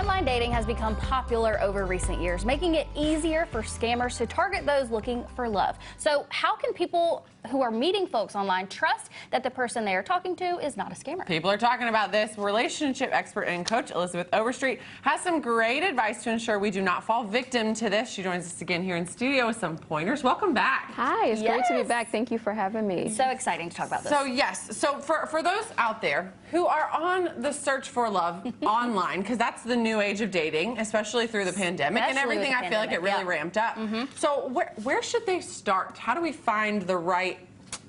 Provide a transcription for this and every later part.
Online dating has become popular over recent years, making it easier for scammers to target those looking for love. So how can people who are meeting folks online trust that the person they are talking to is not a scammer? People are talking about this. Relationship expert and coach Elizabeth Overstreet has some great advice to ensure we do not fall victim to this. She joins us again here in studio with some pointers. Welcome back. Hi, it's great to be back. Thank you for having me. So exciting to talk about this. So yes, so for those out there who are on the search for love online, because that's the new age of dating, especially through the pandemic and everything, I feel like it really ramped up. So where should they start? How do we find the right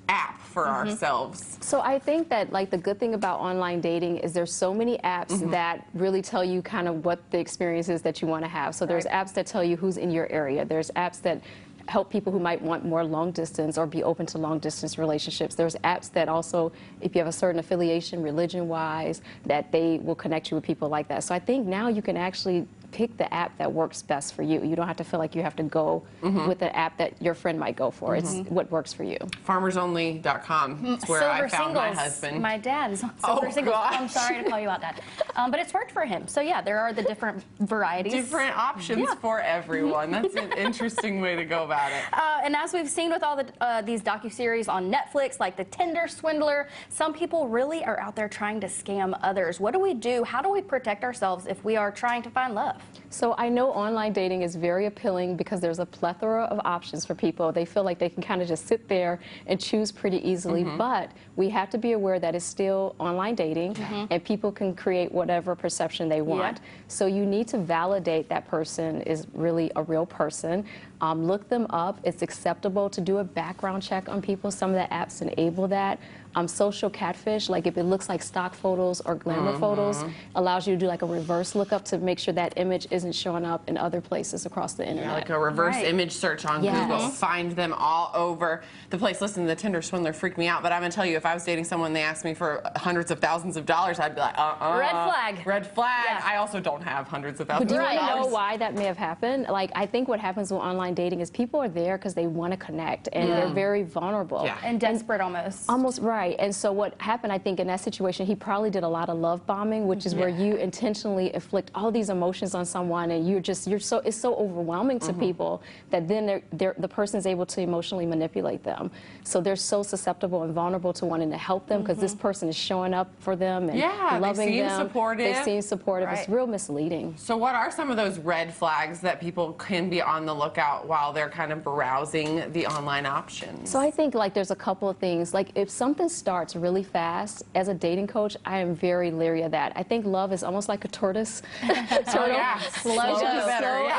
app for ourselves? So I think that like the good thing about online dating is there's so many apps that really tell you kind of what the experience is that you want to have. So there's apps that tell you who's in your area. There's apps that help people who might want more long distance or be open to long distance relationships. There's apps that also, if you have a certain affiliation religion wise, that they will connect you with people like that. So I think now you can actually pick the app that works best for you. You don't have to feel like you have to go with the app that your friend might go for. It's what works for you. Farmersonly.com is where I found my husband. My dad is on Silver Singles. I'm sorry to call you out, Dad. But it's worked for him. So yeah, there are the different varieties. Different options for everyone. That's an interesting way to go about it. And as we've seen with all these docuseries on Netflix, like the Tinder Swindler, some people really are out there trying to scam others. What do we do? How do we protect ourselves if we are trying to find love? So I know online dating is very appealing because there's a plethora of options for people. They feel like they can kind of just sit there and choose pretty easily, but we have to be aware that it's still online dating and people can create whatever perception they want. So you need to validate that person is really a real person. Look them up. It's acceptable to do a background check on people. Some of the apps enable that. Social catfish, like if it looks like stock photos or glamour photos, allows you to do like a reverse lookup to make sure that image isn't showing up in other places across the internet. Yeah, like a reverse image search on Google. Find them all over the place. Listen, the Tinder Swindler freaked me out, but I'm going to tell you, if I was dating someone, they asked me for hundreds of thousands of dollars, I'd be like, Red flag. Red flag. Yeah. I also don't have hundreds of thousands But of do you dollars. know why that may have happened? Like, I think what happens with online dating is people are there because they want to connect, and they're very vulnerable. And desperate almost. Almost right. And so what happened, I think, in that situation, he probably did a lot of love bombing, which is where you intentionally inflict all these emotions on someone, and it's so overwhelming to people that then the person is able to emotionally manipulate them. So they're so susceptible and vulnerable to wanting to help them because this person is showing up for them and loving they seem them. supportive. They seem supportive. It's real misleading. So what are some of those red flags that people can be on the lookout while they're kind of browsing the online options? So I think like there's a couple of things. Like if something starts really fast, as a dating coach, I am very leery of that. I think love is almost like a tortoise. Slow and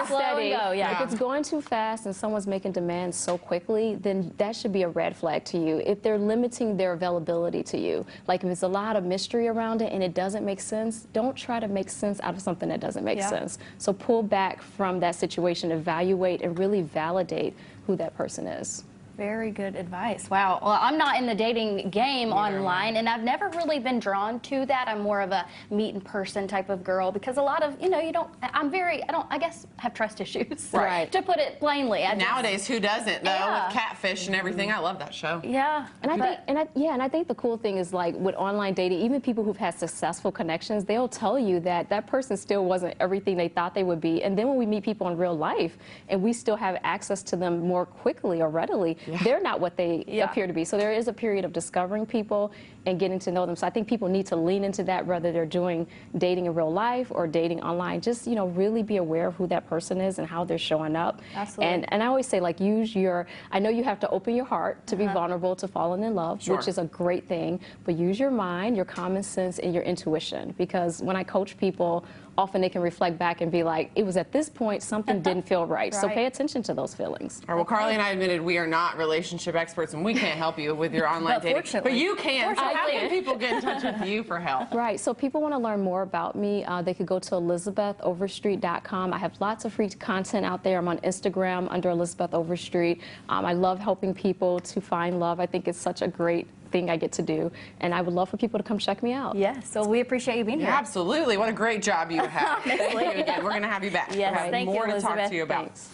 Steady. go. If it's going too fast and someone's making demands so quickly, then that should be a red flag to you. If they're limiting their availability to you, like if it's a lot of mystery around it and it doesn't make sense, don't try to make sense out of something that doesn't make sense. So pull back from that situation, evaluate, and really validate who that person is. Very good advice. Wow. Well, I'm not in the dating game online, and I've never really been drawn to that. I'm more of a meet in person type of girl because a lot of, I guess, have trust issues. Right. To put it plainly. Nowadays, who doesn't, though, with Catfish and everything? I love that show. Yeah. And I think the cool thing is, like, with online dating, even people who've had successful connections, they'll tell you that that person still wasn't everything they thought they would be. And then when we meet people in real life and we still have access to them more quickly or readily, they're not what they appear to be. So there is a period of discovering people and getting to know them. So I think people need to lean into that, whether they're doing dating in real life or dating online. Just, really be aware of who that person is and how they're showing up. Absolutely. And I always say, like, I know you have to open your heart to be vulnerable to falling in love, which is a great thing, but use your mind, your common sense, and your intuition. Because when I coach people, often they can reflect back and be like, it was at this point something didn't feel right. So pay attention to those feelings. All right, well, Carly and I admitted we are not relationship experts and we can't help you with your online dating. But you can. So how can people get in touch with you for help? Right. So people want to learn more about me. They could go to ElizabethOverstreet.com. I have lots of free content out there. I'm on Instagram under Elizabeth Overstreet. I love helping people to find love. I think it's such a great thing I get to do, and I would love for people to come check me out. Yes, so we appreciate you being here. Absolutely. What a great job you have. Thank you again. We're going to have you back. Yes, we have thank you, more to talk Elizabeth. to you about. Thanks.